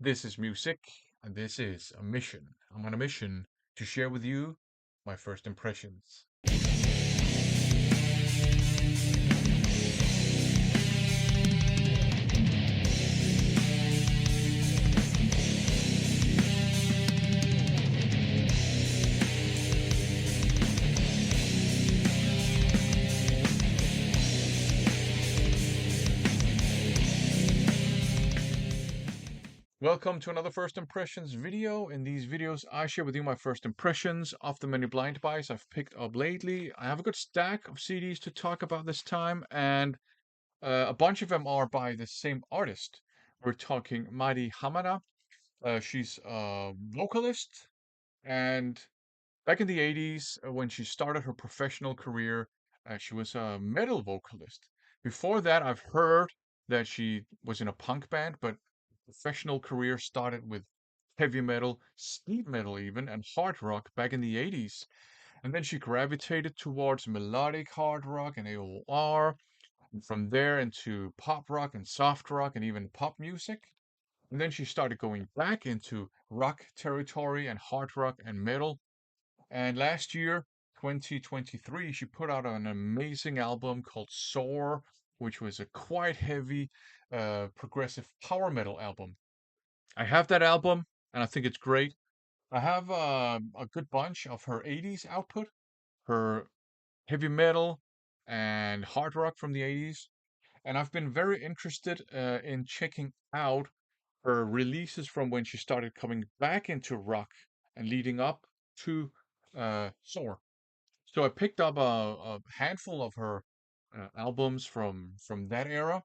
This is music, and this is a mission. I'm on a mission to share with you my first impressions. Welcome to another first impressions video. In these videos, I share with you my first impressions of the many blind buys I've picked up lately. I have a good stack of CDs to talk about this time, and a bunch of them are by the same artist. We're talking Mari Hamada. She's a vocalist, and back in the 80s, when she started her professional career, she was a metal vocalist. Before that, I've heard that she was in a punk band, but professional career started with heavy metal, speed metal even, and hard rock back in the 80s. And then she gravitated towards melodic hard rock and AOR, and from there into pop rock and soft rock and even pop music. And then she started going back into rock territory and hard rock and metal, and last year, 2023, she put out an amazing album called Soar, which was a quite heavy progressive power metal album. I have that album, and I think it's great. I have a good bunch of her 80s output, her heavy metal and hard rock from the 80s. And I've been very interested in checking out her releases from when she started coming back into rock and leading up to Soar. So I picked up a handful of her albums from that era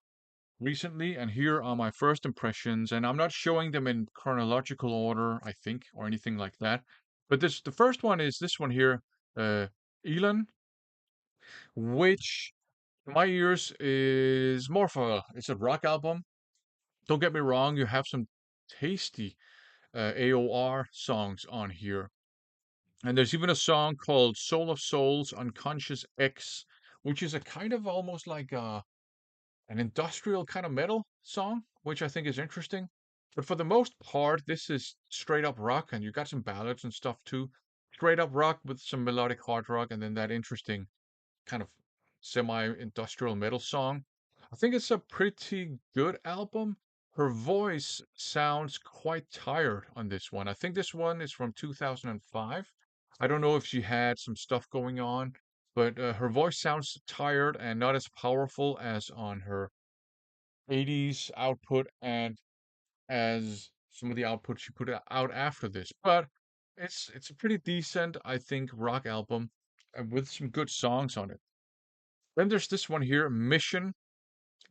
recently, and here are my first impressions. And I'm not showing them in chronological order, I think, or anything like that. But the first one is this one here, Elon, which to my ears is more of it's a rock album. Don't get me wrong, you have some tasty AOR songs on here. And there's even a song called Soul of Souls Unconscious X, which is a kind of almost like an industrial kind of metal song, which I think is interesting. But for the most part, this is straight up rock, and you got some ballads and stuff too. Straight up rock with some melodic hard rock, and then that interesting kind of semi-industrial metal song. I think it's a pretty good album. Her voice sounds quite tired on this one. I think this one is from 2005. I don't know if she had some stuff going on, but her voice sounds tired and not as powerful as on her 80s output and as some of the output she put out after this. But it's a pretty decent, I think, rock album with some good songs on it. Then there's this one here, Mission.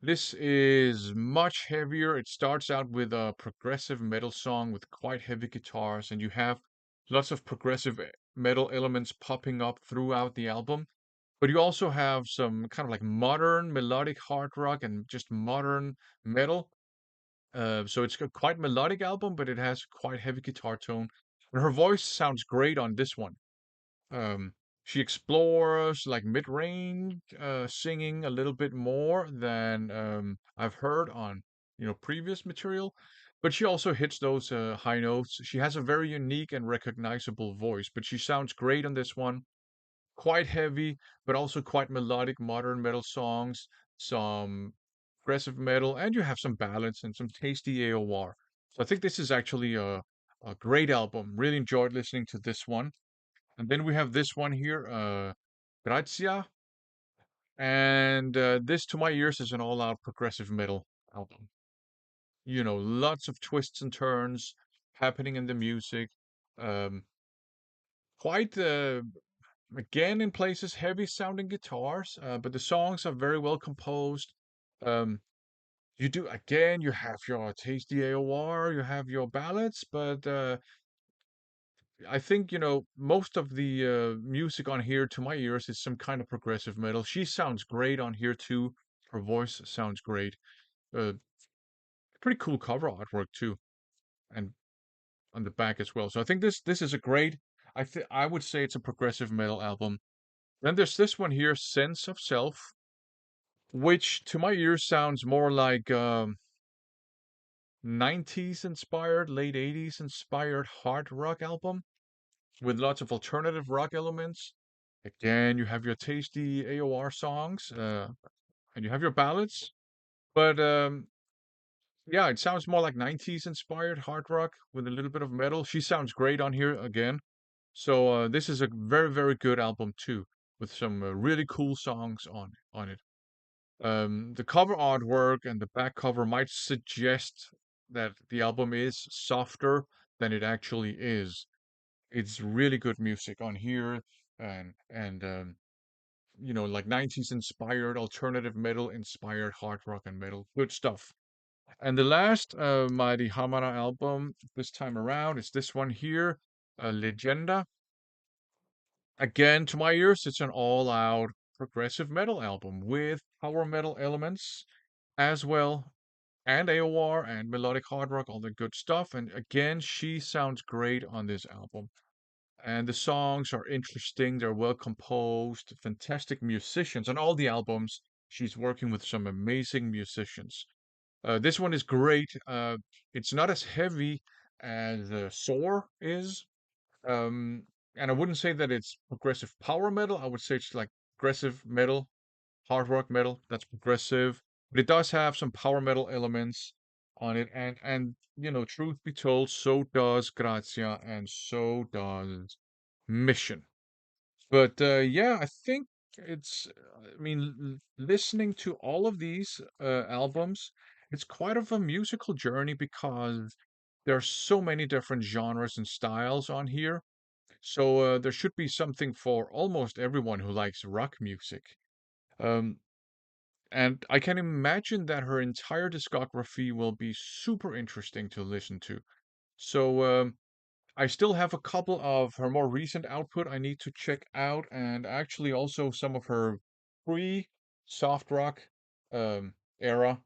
This is much heavier. It starts out with a progressive metal song with quite heavy guitars, and you have lots of progressive metal elements popping up throughout the album. But you also have some kind of like modern melodic hard rock and just modern metal. So it's a quite melodic album, but it has quite heavy guitar tone. And her voice sounds great on this one. Um, she explores like mid-range singing a little bit more than I've heard on previous material, but she also hits those high notes. She has a very unique and recognizable voice, but she sounds great on this one. Quite heavy, but also quite melodic modern metal songs, some progressive metal, and you have some ballads and some tasty AOR. So I think this is actually a great album. Really enjoyed listening to this one. And then we have this one here, Grazia. And this, to my ears, is an all-out progressive metal album. Lots of twists and turns happening in the music. Um, quite, again, in places, heavy-sounding guitars, but the songs are very well composed. Um, you have your tasty AOR, you have your ballads, but I think, most of the music on here to my ears is some kind of progressive metal. She sounds great on here too. Her voice sounds great. Uh, Pretty cool cover artwork too, and on the back as well. So I think this is a great. I would say it's a progressive metal album. Then there's this one here, Sense of Self, which to my ears sounds more like 90s inspired, late 80s inspired hard rock album with lots of alternative rock elements. Again, you have your tasty AOR songs, and you have your ballads. But yeah, it sounds more like 90s inspired hard rock with a little bit of metal. She sounds great on here again. So this is a very, very good album too, with some really cool songs on it. The cover artwork and the back cover might suggest that the album is softer than it actually is. It's really good music on here, and like 90s inspired alternative metal inspired hard rock and metal. Good stuff. And the last Mighty Hamara album this time around is this one here, Legenda. Again, to my ears, it's an all-out progressive metal album with power metal elements as well, and AOR and melodic hard rock, all the good stuff. And again, she sounds great on this album. And the songs are interesting, they're well composed, fantastic musicians. On all the albums, she's working with some amazing musicians. This one is great. It's not as heavy as Soar is. Um, and I wouldn't say that it's progressive power metal. I would say it's like progressive metal, hard rock metal. That's progressive, but it does have some power metal elements on it. And truth be told, so does Grazia, and so does Mission. But yeah, I think it's. I mean, listening to all of these albums, it's quite of a musical journey because there are so many different genres and styles on here. So there should be something for almost everyone who likes rock music. Um, and I can imagine that her entire discography will be super interesting to listen to. So I still have a couple of her more recent output I need to check out, and actually also some of her pre soft rock um, era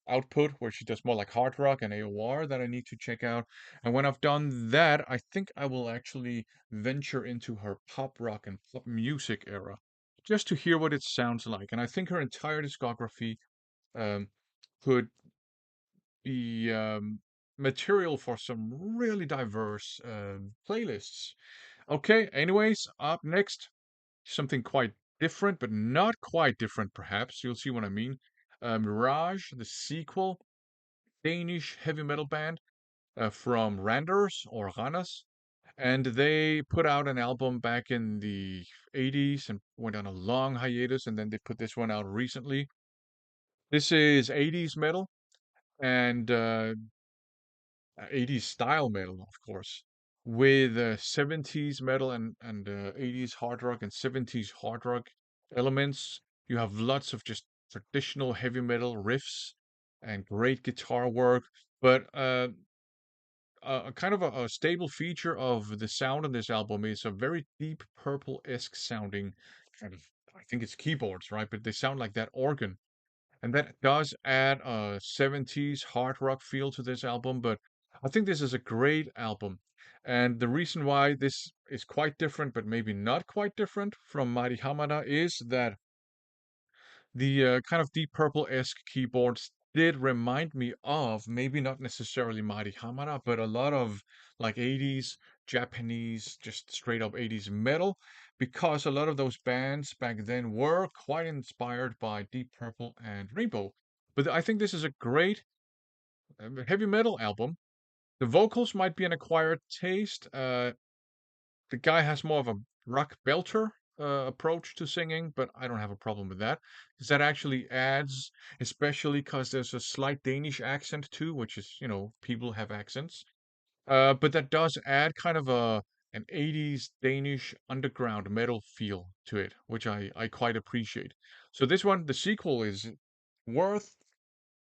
output where she does more like hard rock and AOR that I need to check out. And when I've done that, I think I will actually venture into her pop rock and pop music era just to hear what it sounds like. And I think her entire discography um, could be material for some really diverse playlists. Okay, anyways, up next, something quite different, but not quite different, perhaps. You'll see what I mean. Mirage, the sequel, Danish heavy metal band from Randers or Randers. And they put out an album back in the 80s and went on a long hiatus, and then they put this one out recently. This is 80s metal and 80s style metal, of course, with 70s metal and 80s hard rock and 70s hard rock elements. You have lots of just traditional heavy metal riffs and great guitar work, but a kind of a stable feature of the sound on this album is a very deep purple-esque sounding kind of, I think it's keyboards, right? But they sound like that organ. And that does add a 70s hard rock feel to this album, but I think this is a great album. And the reason why this is quite different, but maybe not quite different from Mighty Hamada, is that the kind of Deep Purple-esque keyboards did remind me of, maybe not necessarily Mighty Hamada, but a lot of like 80s Japanese, just straight up 80s metal, because a lot of those bands back then were quite inspired by Deep Purple and Rainbow. But I think this is a great heavy metal album. The vocals might be an acquired taste. The guy has more of a rock belter approach to singing, but I don't have a problem with that because that actually adds, especially because there's a slight Danish accent too, which is, people have accents. But that does add kind of an 80s Danish underground metal feel to it, which I quite appreciate. So this one, the sequel, is worth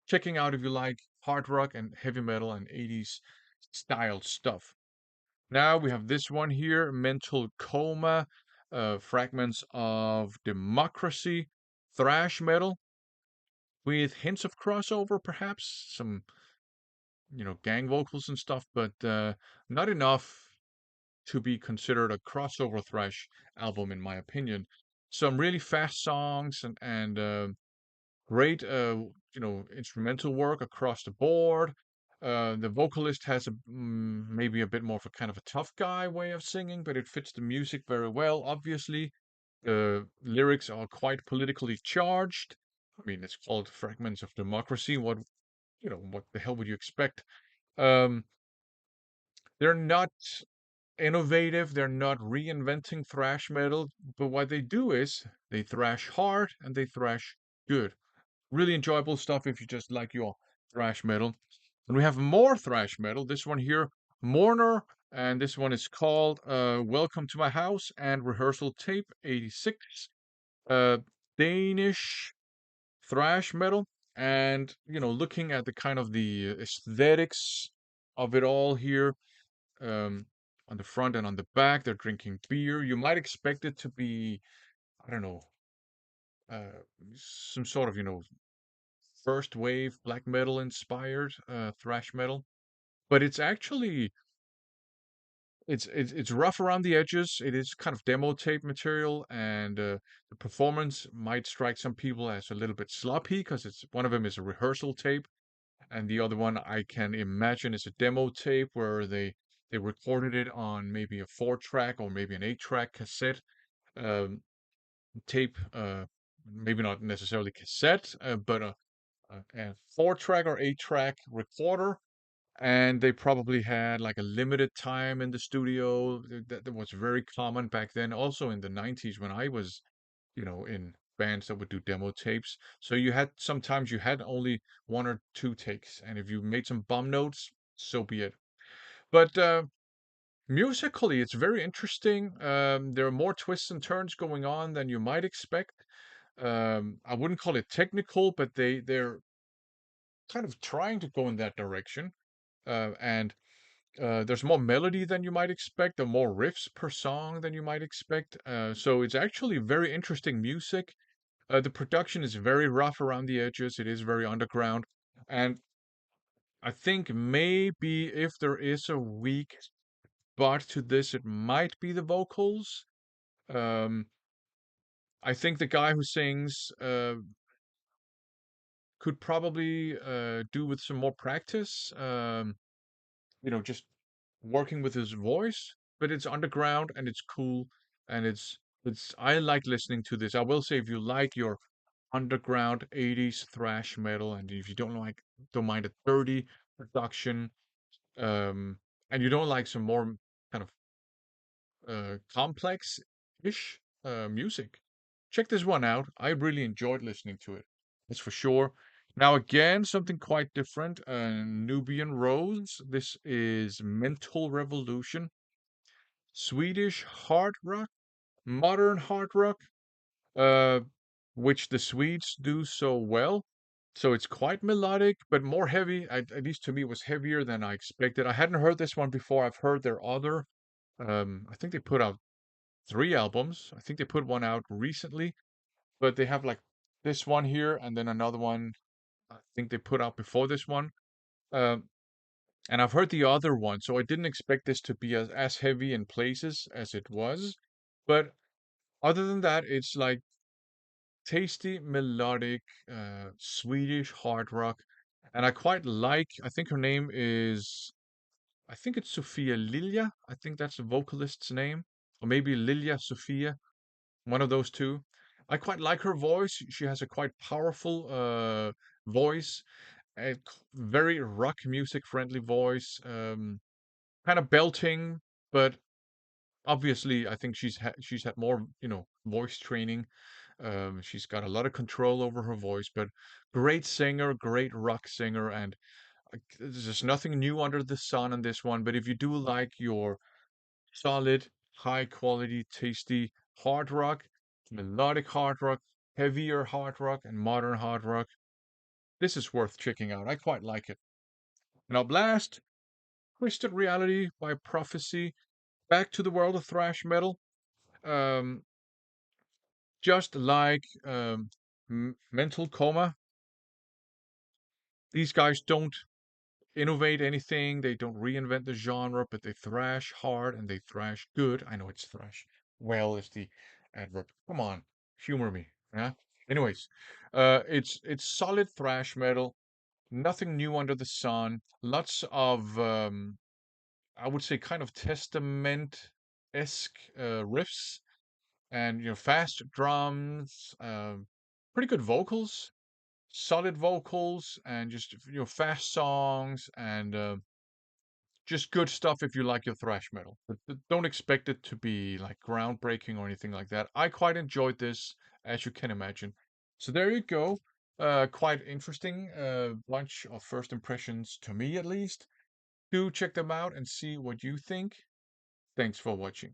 checking out if you like hard rock and heavy metal and 80s style stuff. Now we have this one here, Mental Coma, fragments of democracy, thrash metal with hints of crossover, perhaps some, gang vocals and stuff, but not enough to be considered a crossover thrash album, in my opinion. Some really fast songs and great, instrumental work across the board. The vocalist has maybe a bit more of a kind of a tough guy way of singing, but it fits the music very well. Obviously, the lyrics are quite politically charged. I mean, it's called Fragments of Democracy. What the hell would you expect? Um, they're not innovative. They're not reinventing thrash metal, but what they do is they thrash hard and they thrash good. Really enjoyable stuff if you just like your thrash metal. And we have more thrash metal. This one here, Mourner, and this one is called Welcome to My House and Rehearsal Tape 86. Uh, Danish thrash metal. And, looking at the kind of the aesthetics of it all here, um, on the front and on the back, they're drinking beer. You might expect it to be, I don't know, uh, some sort of, first wave black metal inspired thrash metal, but it's actually it's rough around the edges. It is kind of demo tape material, and the performance might strike some people as a little bit sloppy because it's one of them is a rehearsal tape, and the other one I can imagine is a demo tape where they recorded it on maybe a 4-track or maybe an 8-track cassette um, tape. Maybe not necessarily cassette, but a 4-track or 8-track recorder, and they probably had like a limited time in the studio. That was very common back then, also in the 90s when I was, in bands that would do demo tapes. So sometimes you had only one or two takes, and if you made some bum notes, so be it. But musically, it's very interesting. There are more twists and turns going on than you might expect. I wouldn't call it technical, but they're kind of trying to go in that direction. And there's more melody than you might expect. There are more riffs per song than you might expect. So it's actually very interesting music. The production is very rough around the edges. It is very underground. And I think maybe if there is a weak spot to this, it might be the vocals. Um, I think the guy who sings could probably do with some more practice. Just working with his voice, but it's underground and it's cool and it's I like listening to this. I will say if you like your underground 80s thrash metal and if you don't mind a dirty production, um and you don't like some more kind of complex-ish music, check this one out. I really enjoyed listening to it. That's for sure. Now again, something quite different. Nubian Rose. This is Mental Revolution. Swedish hard rock, modern hard rock, uh, which the Swedes do so well. So it's quite melodic, but more heavy. At least to me, it was heavier than I expected. I hadn't heard this one before. I've heard their other. I think they put out 3 albums. I think they put one out recently, but they have like this one here and then another one. I think they put out before this one. Um, and I've heard the other one, so I didn't expect this to be as heavy in places as it was. But other than that, it's like tasty, melodic, Swedish hard rock. And I think her name is, I think it's Sophia Lilja. I think that's the vocalist's name. Or maybe Lilja Sophia, one of those two. I quite like her voice. She has a quite powerful voice, a very rock music friendly voice, kind of belting, but obviously I think she's had more, voice training. She's got a lot of control over her voice, but great singer, great rock singer, and there's just nothing new under the sun on this one. But if you do like your solid, high quality, tasty hard rock, melodic hard rock, heavier hard rock, and modern hard rock, this is worth checking out. I quite like it. Now, blast, Twisted Reality by Prophecy, back to the world of thrash metal. Um, just like Mental Coma, these guys don't innovate anything. They don't reinvent the genre, but they thrash hard and they thrash good. I know it's thrash. Well, is the adverb. Come on, humor me. Yeah. Anyways, it's solid thrash metal. Nothing new under the sun. Lots of, I would say, kind of Testament-esque riffs, and fast drums, pretty good vocals, solid vocals, and just fast songs, and just good stuff if you like your thrash metal. But don't expect it to be like groundbreaking or anything like that. I quite enjoyed this, as you can imagine. So there you go. Quite interesting bunch of first impressions to me, at least. Do check them out and see what you think. Thanks for watching.